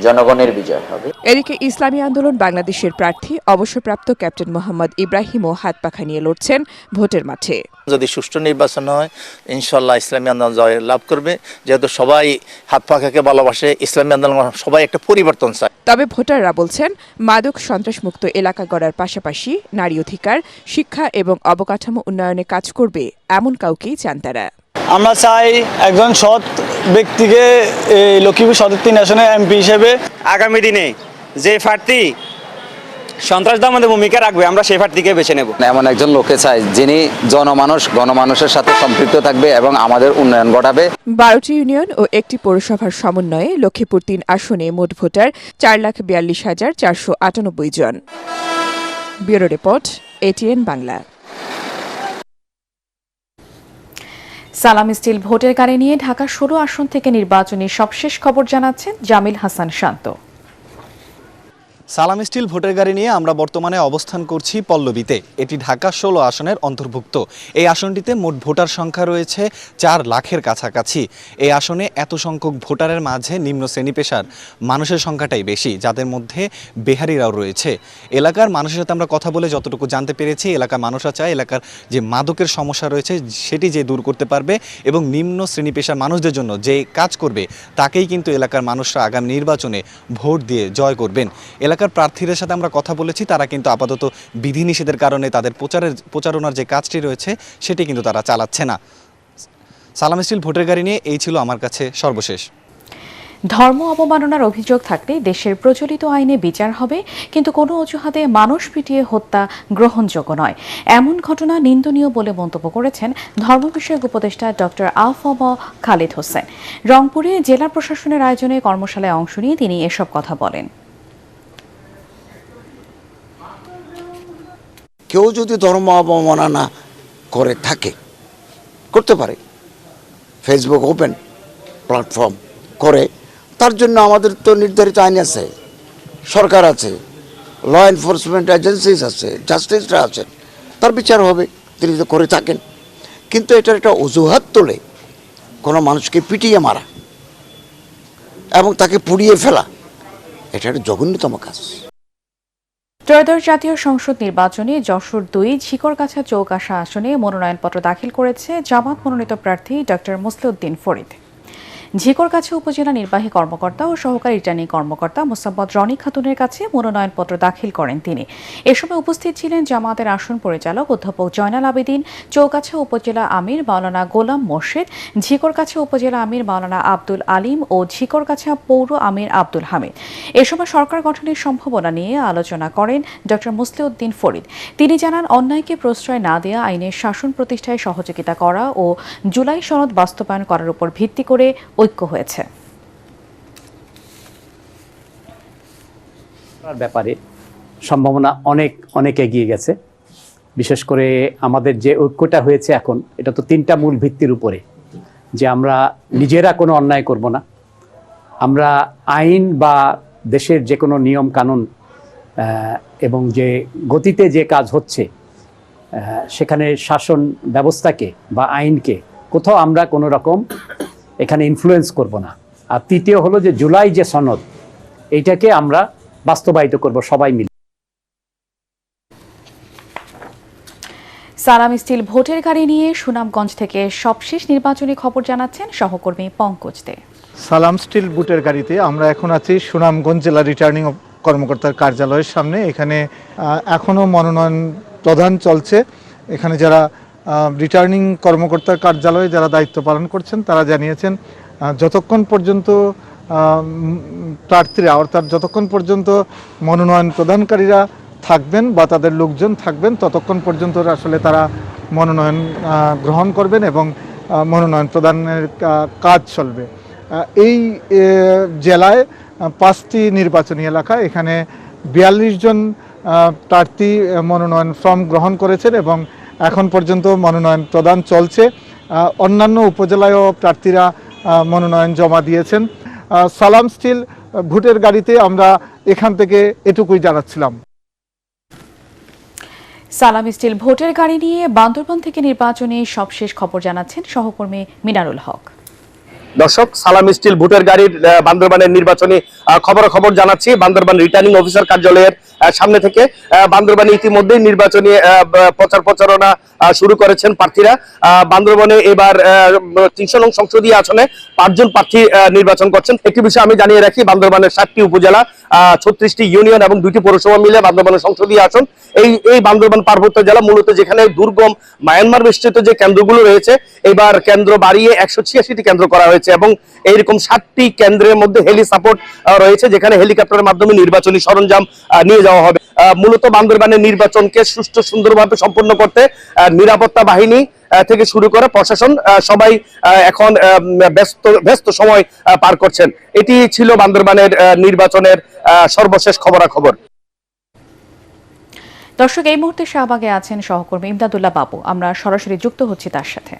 জনগণের বিজয় হবে। এদিকে ইসলামী আন্দোলন বাংলাদেশের প্রার্থী অবসরপ্রাপ্ত ক্যাপ্টেন মোহাম্মদ ইব্রাহিমও হাত পাখা নিয়ে লড়ছেন ভোটের মাঠে। যদি সুষ্ঠু নির্বাচন হয় ইনশাল্লাহ ইসলামী আন্দোলন জয় লাভ করবে, যেহেতু সবাই হাত পাখাকে ভালোবাসে। ইসলামী আন্দোলন সবাই একটা পরিবর্তন চায়। তবে ভোটাররা বলছেন, মাদক সন্ত্রাসমুক্ত এলাকা গড়ার পাশাপাশি নারী অধিকার, শিক্ষা এবং অবকাঠামো উন্নয়নে কাজ করবে এমন কাউকেই চান তারা। আমরা চাই একজন সৎ ব্যক্তিকে লক্ষ্মীপুর সদর ৩ আসনে এমপি হিসেবে। আগামী দিনে যে প্রার্থী সন্ত্রাস দমনের ভূমিকা রাখবে আমরা সেই প্রার্থীকে বেছে নেব। এমন একজন লোকে চাই যিনি গণমানুষের সাথে সম্পৃক্ত থাকবে এবং আমাদের উন্নয়ন ঘটাবে। ১২টি ইউনিয়ন ও একটি পৌরসভার সমন্বয়ে লক্ষ্মীপুর ৩ আসনে মোট ভোটার ৪,৪২,৪৯৮ জন। Bureau report, ATN Bangla. Salam স্টিল ভোটের গাড়ি নিয়ে ঢাকা ১৬ আসন থেকে নির্বাচনী সবশেষ খবর জানাচ্ছেন জামিল হাসান শান্ত। সালাম স্টিল ভোটের গাড়ি নিয়ে আমরা বর্তমানে অবস্থান করছি পল্লবীতে। এটি ঢাকা ১৬ আসনের অন্তর্ভুক্ত। এই আসনটিতে মোট ভোটার সংখ্যা রয়েছে ৪ লাখের কাছাকাছি। এই আসনে এত সংখ্যক ভোটারের মাঝে নিম্ন শ্রেণী পেশার মানুষের সংখ্যাটাই বেশি, যাদের মধ্যে বেহারিরাও রয়েছে। এলাকার মানুষের সাথে আমরা কথা বলে যতটুকু জানতে পেরেছি, এলাকার মানুষরা চায় এলাকার যে মাদকের সমস্যা রয়েছে সেটি যে দূর করতে পারবে এবং নিম্ন শ্রেণী পেশার মানুষদের জন্য যে কাজ করবে তাকেই কিন্তু এলাকার মানুষরা আগামী নির্বাচনে ভোট দিয়ে জয় করবেন। এলাকার প্রার্থীদের সাথে আমরা কথা বলেছি, তারা কিন্তু আপাতত বিধিনিষেধের কারণে তাদের প্রচারণার যে কাজটি রয়েছে সেটি কিন্তু তারা চালাচ্ছে না। সালাম স্টিল ভোটের গাড়ি নিয়ে এই ছিল আমার কাছে সর্বশেষ। ধর্ম অবমাননার অভিযোগ থাকলে দেশের প্রচলিত আইনে বিচার হবে, কিন্তু কোনো অজুহাতে মানুষ পিটিয়ে হত্যা গ্রহণযোগ্য নয়। এমন ঘটনা নিন্দনীয় বলে মন্তব্য করেছেন ধর্ম বিষয়ক উপদেষ্টা ডক্টর আফম খালিদ হোসেন। রংপুরে জেলা প্রশাসনের আয়োজনে কর্মশালায় অংশ নিয়ে তিনি এসব কথা বলেন। কেউ যদি ধর্ম অবমাননা করে থাকে, করতে পারে, ফেসবুক ওপেন প্ল্যাটফর্ম করে, তার জন্য আমাদের তো নির্ধারিত আইন আছে, সরকার আছে, ল এনফোর্সমেন্ট এজেন্সিস আছে, জাস্টিসরা আছেন, তার বিচার হবে তিনি তো করে থাকেন। কিন্তু এটার একটা অজুহাত তোলে কোনো মানুষকে পিটিয়ে মারা এবং তাকে পুড়িয়ে ফেলা, এটা একটা জঘন্যতম কাজ। ত্রয়োদশ জাতীয় সংসদ নির্বাচনে যশোর ২ ঝিকরগাছা চৌগাছা আসনে মনোনয়নপত্র দাখিল করেছে জামাত মনোনীত প্রার্থী ডক্টর মুসলিউদ্দিন ফরিদ। ঝিকরগাছা উপজেলা নির্বাহী কর্মকর্তা ও সহকারী রিটার্নিং কর্মকর্তা মোসাম্মদ রনি খাতুনের কাছে মনোনয়নপত্র দাখিল করেন তিনি। এ সময় উপস্থিত ছিলেন জামাতের আসন পরিচালক অধ্যাপক জয়নাল আবেদিন, চৌগাছা উপজেলা আমির মাওলানা গোলাম মোর্শেদ, ঝিকরগাছা উপজেলা আমির মাওলানা আব্দুল আলিম ও ঝিকরগাছা পৌর আমির আব্দুল হামিদ। এ সময় সরকার গঠনের সম্ভাবনা নিয়ে আলোচনা করেন ডক্টর মুসলিউদ্দিন ফরিদ। তিনি জানান, অন্যায়কে প্রশ্রয় না দেওয়া, আইনের শাসন প্রতিষ্ঠায় সহযোগিতা করা ও জুলাই সনদ বাস্তবায়ন করার উপর ভিত্তি করে ঐক্য হয়েছে। ব্যাপারে সম্ভাবনা অনেক এগিয়ে গেছে। বিশেষ করে আমাদের যে ঐক্যটা হয়েছে এখন, এটা তো 3টা মূল ভিত্তির উপরে, যে আমরা নিজেরা কোনো অন্যায় করব না, আমরা আইন বা দেশের যে কোনো নিয়ম কানুন এবং যে গতিতে যে কাজ হচ্ছে সেখানে শাসন ব্যবস্থাকে বা আইনকে কোথাও আমরা কোনো রকম এখানে ইনফ্লুয়েন্স করব না। আর তৃতীয় হলো যে জুলাই যে সনদ, এইটাকে আমরা বাস্তবায়িত করব সবাই মিলে। সালাম স্টিল ভোটের গাড়ি নিয়ে সুনামগঞ্জ থেকে সবশেষ নির্বাচনী খবর জানাচ্ছেন সহকর্মী পঙ্কজ দে। সালাম স্টিল বুটের গাড়িতে আমরা এখন আছি সুনামগঞ্জ জেলা রিটার্নিং কর্মকর্তার কার্যালয়ের সামনে। এখানে এখনও মনোনয়ন প্রদান চলছে। এখানে যারা রিটার্নিং কর্মকর্তার কার্যালয়ে যারা দায়িত্ব পালন করছেন তারা জানিয়েছেন যতক্ষণ পর্যন্ত প্রার্থীরা অর্থাৎ যতক্ষণ পর্যন্ত মনোনয়ন প্রদানকারীরা থাকবেন বা তাদের লোকজন থাকবেন ততক্ষণ পর্যন্ত আসলে তারা মনোনয়ন গ্রহণ করবেন এবং মনোনয়ন প্রদানের কাজ চলবে। এই জেলায় 5টি নির্বাচনী এলাকা, এখানে 42 জন প্রার্থী মনোনয়ন ফর্ম গ্রহণ করেছেন এবং এখন পর্যন্ত মনোনয়ন প্রদান চলছে। অন্যান্য উপজেলায়ও প্রার্থীরা মনোনয়ন জমা দিয়েছেন। সালাম স্টিল ভোটের গাড়িতে আমরা এখান থেকে এটুকুই জানাচ্ছিলাম। সালাম স্টিল ভোটের গাড়ি নিয়ে বান্দরবান থেকে নির্বাচনী সবশেষ খবর জানাচ্ছেন সহকর্মী মিনারুল হক। দর্শক, সালাম স্টিল ভোটের গাড়ির বান্দরবানের নির্বাচনী খবর জানাচ্ছি বান্দরবান রিটার্নিং অফিসার কার্যালয়ের সামনে থেকে। বান্দরবানে ইতিমধ্যেই নির্বাচনী প্রচারণা শুরু করেছেন প্রার্থীরা। বান্দরবানে এবার 300 নং সংসদীয় আসনে 5 জন প্রার্থী নির্বাচন করছেন। একটি বিষয় আমি জানিয়ে রাখি, বান্দরবানের 7টি উপজেলা, 36টি ইউনিয়ন এবং 2টি পৌরসভা মিলে বান্দরবানের সংসদীয় আসন। এই বান্দরবান পার্বত্য জেলা মূলত যেখানে দুর্গম মায়ানমার বেষ্টিত যে কেন্দ্রগুলো রয়েছে, এবার কেন্দ্র বাড়িয়ে 186টি কেন্দ্র করা হয়েছে এবং এইরকম 7টি কেন্দ্রের মধ্যে হেলি সাপোর্ট রয়েছে, যেখানে হেলিকপ্টারের মাধ্যমে নির্বাচনী সরঞ্জাম নিয়ে যাওয়া হবে। মূলত বান্দরবানের নির্বাচনকে সুষ্ঠু সুন্দরভাবে সম্পন্ন করতে নিরাপত্তা বাহিনী থেকে শুরু করে প্রশাসন সবাই এখন ব্যস্ত সময় পার করছেন। এটি ছিল বান্দরবানের নির্বাচনের সর্বশেষ খবরাখবর। দর্শক, এই মুহূর্তে শাহবাগে আছেন সহকর্মী ইমদাদুল্লাহ বাবু। আমরা সরাসরি যুক্ত হচ্ছি তার সাথে।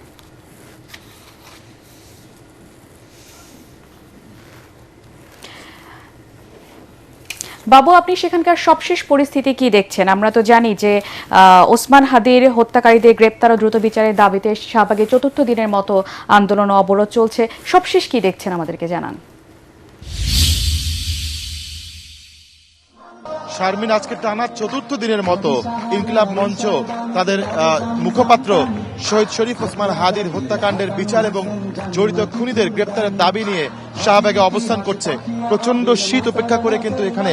বাবু, আপনি সেখানকার সবশেষ পরিস্থিতি কি দেখছেন? আমরা তো জানি যে ওসমান হাদির হত্যাকারীদের গ্রেপ্তার ও দ্রুত বিচারের দাবিতে শাহবাগে 4র্থ দিনের মতো আন্দোলন ও অবরোধ চলছে। সবশেষ কি দেখছেন আমাদেরকে জানান। শারমিন, আজকে টানা 4র্থ দিনের মতো ইনকিলাব মঞ্চ তাদের মুখপাত্র শহীদ শরীফ ওসমান হাদির হত্যাকাণ্ডের বিচার এবং জড়িত খুনিদের গ্রেপ্তারের দাবি নিয়ে শাহবাগে অবস্থান করছে। প্রচন্ড শীত উপেক্ষা করে কিন্তু এখানে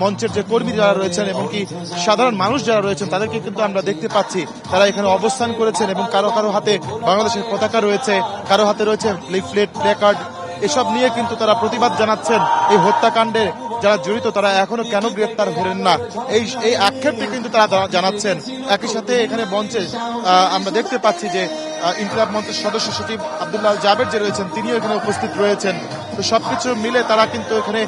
মঞ্চের যে কর্মী যারা রয়েছেন এবং কি সাধারণ মানুষ যারা রয়েছেন তাদেরকে কিন্তু আমরা দেখতে পাচ্ছি তারা এখানে অবস্থান করেছেন এবং কারো কারো হাতে বাংলাদেশের পতাকা রয়েছে, কারো হাতে রয়েছে লিফলেট, প্ল্যাকার্ড। এসব নিয়ে কিন্তু তারা প্রতিবাদ জানাচ্ছেন। এই হত্যাকাণ্ডে যারা জড়িত তারা এখনো কেন গ্রেপ্তার হলেন না, এই আক্ষেপটি কিন্তু তারা জানাচ্ছেন। একই সাথে এখানে মঞ্চে আমরা দেখতে পাচ্ছি যে ইনকিলাব মঞ্চের সদস্য সচিব আব্দুল্লাহ জাবের যে রয়েছেন তিনিও এখানে উপস্থিত রয়েছেন। তো সবকিছু মিলে তারা কিন্তু এখানে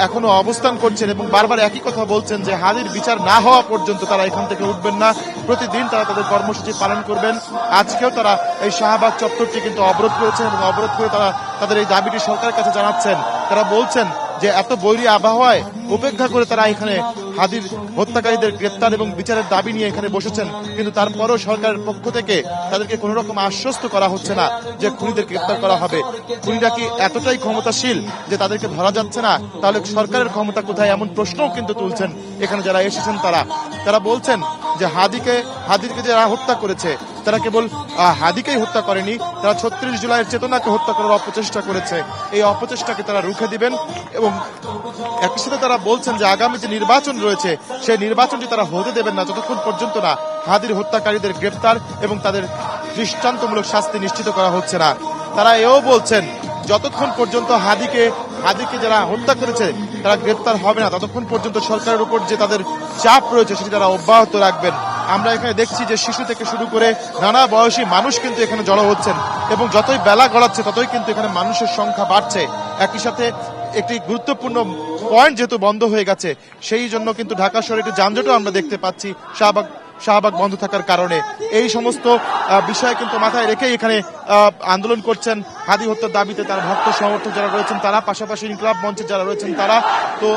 এখনো অবস্থান করছেন এবং বারবার একই কথা বলছেন যে হাদির বিচার না হওয়া পর্যন্ত তারা এখান থেকে উঠবেন না। প্রতিদিন তারা তাদের কর্মসূচি পালন করবেন। আজকেও তারা এই শাহবাগ চত্বরটি কিন্তু অবরোধ করেছেন এবং অবরোধ করে তারা তাদের এই দাবিটি সরকারের কাছে জানাচ্ছেন। তারা বলছেন যে এত বৈরী আবহাওয়ায় উপেক্ষা করে তারা এখানে হাদির হত্যাকারীদের গ্রেপ্তার এবং বিচারের দাবি নিয়ে এখানে বসেছেন, কিন্তু তারপরও সরকারের পক্ষ থেকে তাদেরকে কোনো রকম আশ্বস্ত করা হচ্ছে না যে খুনিদের গ্রেপ্তার করা হবে। খুনিরা কি এতটাই ক্ষমতাশীল যে তাদেরকে ধরা যাচ্ছে না? তাহলে সরকারের ক্ষমতা কোথায়, এমন প্রশ্নও কিন্তু তুলছেন এখানে যারা এসেছেন। তারা বলছেন যে হাদিকে যারা হত্যা করেছে তারা কেবল হাদিকেই হত্যা করেনি, তারা 36 জুলাইয়ের চেতনাকে হত্যা করার অপচেষ্টা করেছে। এই অপচেষ্টাকে তারা রুখে দিবেন এবং একই সাথে তারা বলছেন যে আগামী যে নির্বাচন রয়েছে সেই নির্বাচনটি তারা হতে দেবেন না যতক্ষণ পর্যন্ত না হাদির হত্যাকারীদের গ্রেপ্তার এবং তাদের দৃষ্টান্তমূলক শাস্তি নিশ্চিত করা হচ্ছে না। তারা এও বলছেন যতক্ষণ পর্যন্ত হাদিকে যারা হত্যা করেছে তারা গ্রেপ্তার হবে না ততক্ষণ পর্যন্ত সরকারের উপর যে তাদের চাপ রয়েছে সেটি তারা অব্যাহত রাখবেন। আমরা এখানে দেখছি যে শিশু থেকে শুরু করে নানা বয়সী মানুষ কিন্তু এখানে জড়ো হচ্ছেন এবং যতই বেলা গড়াচ্ছে ততই কিন্তু এখানে মানুষের সংখ্যা বাড়ছে। একই সাথে একটি গুরুত্বপূর্ণ পয়েন্ট যেহেতু বন্ধ হয়ে গেছে সেই জন্য কিন্তু ঢাকা শহরে একটি যানজটও আমরা দেখতে পাচ্ছি শাহবাগ বন্ধ থাকার কারণে। এই সমস্ত বিষয় কিন্তু মাথায় রেখে এখানে আন্দোলন করছেন হাদি হত্যার দাবিতে তার ভক্ত সমর্থক যারা রয়েছেন তারা, পাশাপাশি ইনকিলাব মঞ্চে যারা রয়েছেন তারা। তো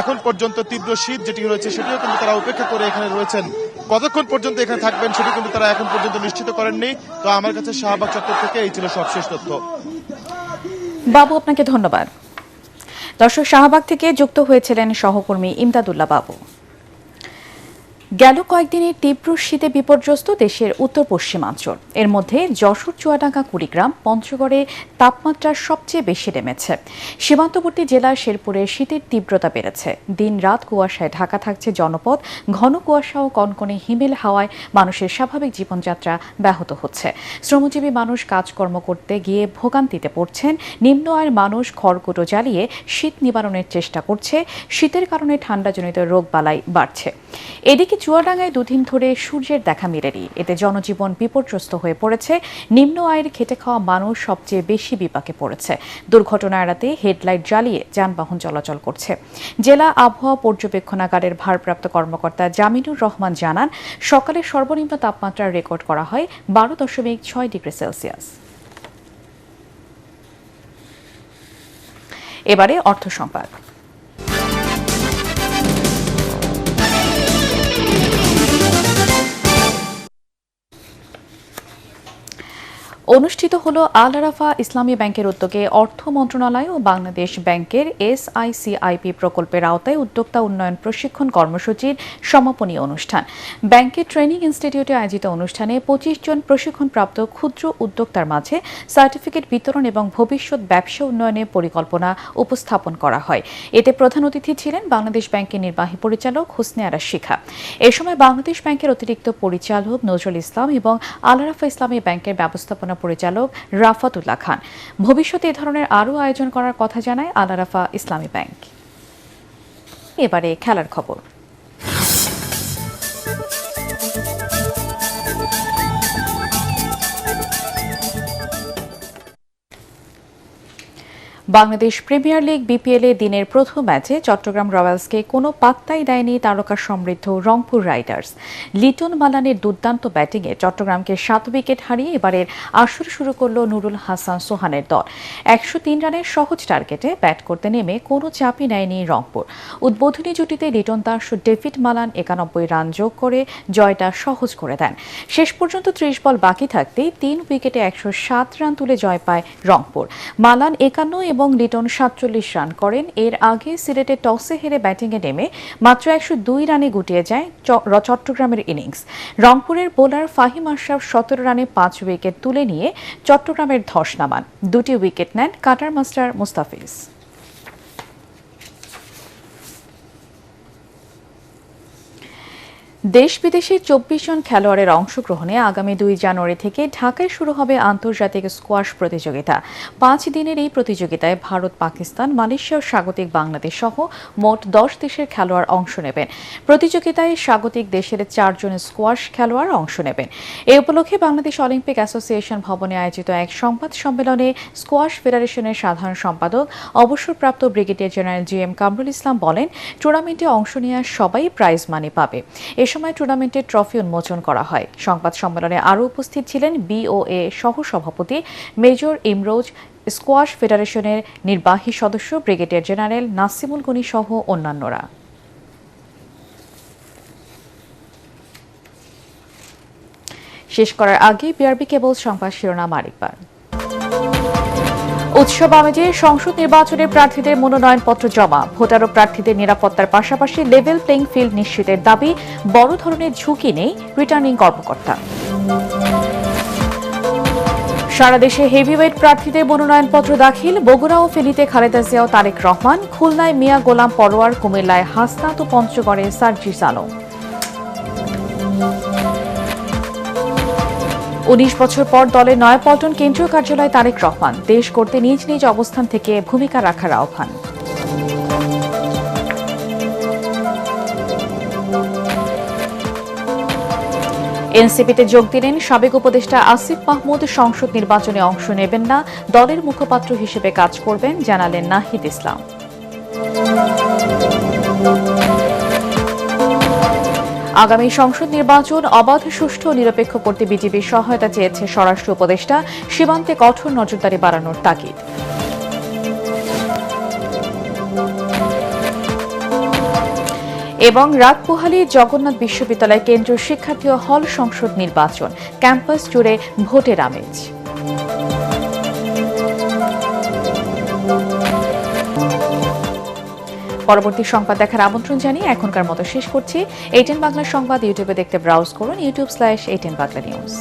এখন পর্যন্ত তীব্র শীত যেটি রয়েছে সেটিও কিন্তু তারা উপেক্ষা করে এখানে রয়েছেন। কতক্ষণ পর্যন্ত এখানে থাকবেন সেটি কিন্তু তারা এখন পর্যন্ত নিশ্চিত করেননি। তো আমার কাছে শাহবাগ চত্বর থেকে এই ছিল সবশেষ তথ্য। বাবু, আপনাকে ধন্যবাদ। দর্শক, শাহবাগ থেকে যুক্ত হয়েছিলেন সহকর্মী ইমদাদুল্লাহ বাবু। গেল কয়েকদিনের তীব্র শীতে বিপর্যস্ত দেশের উত্তর পশ্চিমাঞ্চল। এর মধ্যে যশোর, চুয়াডাঙ্গা, কুড়িগ্রাম, পঞ্চগড়ে তাপমাত্রা সবচেয়ে বেশি নেমেছে। সীমান্তবর্তী জেলা শেরপুরে শীতের তীব্রতা বেড়েছে। দিন রাত কুয়াশায় ঢাকা থাকছে জনপদ। ঘন কুয়াশা ও কনকনে হিমেল হাওয়ায় মানুষের স্বাভাবিক জীবনযাত্রা ব্যাহত হচ্ছে। শ্রমজীবী মানুষ কাজকর্ম করতে গিয়ে ভোগান্তিতে পড়ছেন। নিম্ন আয়ের মানুষ খড়কুটো জ্বালিয়ে শীত নিবারণের চেষ্টা করছে। শীতের কারণে ঠান্ডাজনিত রোগবালাই বাড়ছে। এদিকে চুয়াডাঙ্গায় দুদিন ধরে সূর্যের দেখা মেলেনি। এতে জনজীবন বিপর্যস্ত হয়ে পড়েছে। নিম্ন আয়ের খেটে খাওয়া মানুষ সবচেয়ে বেশি বিপাকে পড়েছে। দুর্ঘটনা এড়াতে হেডলাইট জ্বালিয়ে যানবাহন চলাচল করছে। জেলা আবহাওয়া পর্যবেক্ষণাগারের ভারপ্রাপ্ত কর্মকর্তা জামিনুর রহমান জানান, সকালে সর্বনিম্ন তাপমাত্রা রেকর্ড করা হয় 12.6 ডিগ্রি সেলসিয়াস। এবারে অর্থ সংবাদ। অনুষ্ঠিত হলো আল আরাফা ইসলামী ব্যাংকের উদ্যোগে অর্থ মন্ত্রণালয় ও বাংলাদেশ ব্যাংকের SICIP প্রকল্পের আওতায় উদ্যোক্তা উন্নয়ন প্রশিক্ষণ কর্মসূচির সমাপনী অনুষ্ঠান। ব্যাংকের ট্রেনিং ইনস্টিটিউটে আয়োজিত অনুষ্ঠানে 25 জন প্রশিক্ষণপ্রাপ্ত ক্ষুদ্র উদ্যোক্তার মাঝে সার্টিফিকেট বিতরণ এবং ভবিষ্যৎ ব্যবসা উন্নয়নের পরিকল্পনা উপস্থাপন করা হয়। এতে প্রধান অতিথি ছিলেন বাংলাদেশ ব্যাংকের নির্বাহী পরিচালক হোসনে আরা শিখা। এ সময় বাংলাদেশ ব্যাংকের অতিরিক্ত পরিচালক নজরুল ইসলাম এবং আল আরাফা ইসলামী ব্যাংকের ব্যবস্থাপনা পরিচালক রাফাতুল্লাহ খান। ভবিষ্যতে এ ধরনের আরও আয়োজন করার কথা জানায় আল আরাফা ইসলামী ব্যাংক। এবারে খেলার খবর। বাংলাদেশ প্রিমিয়ার লিগ BPL এ দিনের প্রথম ম্যাচে চট্টগ্রাম রয়্যালসকে কোনো পাত্তাই দেয়নি তারকা সমৃদ্ধ রংপুর রাইডার্স। লিটন মালানের দুর্দান্ত ব্যাটিংয়ে চট্টগ্রামকে 7 উইকেট হারিয়ে এবারের আসর শুরু করল নুরুল হাসান সোহানের দল। 103 রানের সহজ টার্গেটে ব্যাট করতে নেমে কোনো চাপই নেয়নি রংপুর। উদ্বোধনী জুটিতে লিটন দাস ও ডেভিড মালান 91 রান যোগ করে জয়টা সহজ করে দেন। শেষ পর্যন্ত 30 বল বাকি থাকতেই 3 উইকেটে 107 রান তুলে জয় পায় রংপুর। মালান 51 এবং লিটন 47 রান করেন। এর আগে সিলেটে টসে হেরে ব্যাটিংয়ে নেমে মাত্র 102 রানে গুটিয়ে যায় চট্টগ্রামের ইনিংস। রংপুরের বোলার ফাহিম আশরাফ 17 রানে 5 উইকেট তুলে নিয়ে চট্টগ্রামের ধস নামান। 2টি উইকেট নেন কাটার মাস্টার মুস্তাফিজ। দেশ বিদেশের 24 জন খেলোয়াড়ের অংশগ্রহণে আগামী 2 জানুয়ারি থেকে ঢাকায় শুরু হবে আন্তর্জাতিক স্কোয়াশ প্রতিযোগিতা। 5 দিনের এই প্রতিযোগিতায় ভারত, পাকিস্তান, মালয়েশিয়া ও স্বাগতিক বাংলাদেশ সহ মোট 10 দেশের খেলোয়াড় অংশ নেবেন। প্রতিযোগিতায় স্বাগতিক দেশের 4 জন স্কোয়াশ খেলোয়াড় অংশ নেবেন। এ উপলক্ষে বাংলাদেশ অলিম্পিক অ্যাসোসিয়েশন ভবনে আয়োজিত এক সংবাদ সম্মেলনে স্কোয়াশ ফেডারেশনের সাধারণ সম্পাদক অবসরপ্রাপ্ত brigadier general GM Kamrul Islam বলেন, টুর্নামেন্টে অংশ নেওয়া সবাই প্রাইজ মানি পাবে। এ সময় টুর্নামেন্টের ট্রফি উন্মোচন করা হয়। সংবাদ সম্মেলনে আরও উপস্থিত ছিলেন BOA সহ সভাপতি মেজর ইমরোজ, স্কোয়াশ ফেডারেশনের নির্বাহী সদস্য ব্রিগেডিয়ার জেনারেল নাসিমুল গনি সহ অন্যান্যরা। শেষ করার আগে BRB কেবল সংবাদ শিরোনাম আরেকবার। উৎসব আমেজে সংসদ নির্বাচনের প্রার্থীদের মনোনয়নপত্র জমা। ভোটার ও প্রার্থীদের নিরাপত্তার পাশাপাশি লেভেল প্লেইং ফিল্ড নিশ্চিতের দাবি। বড় ধরনের ঝুঁকি নেই রিটার্নিং কর্মকর্তা। সারা দেশে হেভিওয়েট প্রার্থীদের মনোনয়নপত্র দাখিল। বগুড়া ও ফেনীতে খালেদা জিয়া ও তারেক রহমান, খুলনায় মিয়া গোলাম পরোয়ার, কুমিল্লায় হাসনাত ও পঞ্চগড়ে সার্জিস আলম। 19 বছর পর দলের নয়াপল্টন কেন্দ্রীয় কার্যালয়ে তারেক রহমান। দেশ করতে নিজ নিজ অবস্থান থেকে ভূমিকা রাখার আহ্বান। এনসিপিতে যোগ দিলেন সাবেক উপদেষ্টা আসিফ মাহমুদ। সংসদ নির্বাচনে অংশ নেবেন না, দলের মুখপাত্র হিসেবে কাজ করবেন জানালেন নাহিদ ইসলাম। আগামী সংসদ নির্বাচন অবাধ, সুষ্ঠু ও নিরপেক্ষ করতে বিজেপির সহায়তা চেয়েছে স্বরাষ্ট্র উপদেষ্টা। সীমান্তে কঠোর নজরদারি বাড়ানোর তাগিদ। এবং রাতপোহালী জগন্নাথ বিশ্ববিদ্যালয় কেন্দ্রীয় শিক্ষার্থী ও হল সংসদ নির্বাচন, ক্যাম্পাস জুড়ে ভোটের আমেজ। পরবর্তী সংবাদ দেখার আমন্ত্রণ জানিয়ে এখনকার মতো শেষ করছি। ATN বাংলা সংবাদ ইউটিউবে দেখতে ব্রাউজ করুন youtube/ATN Bangla News।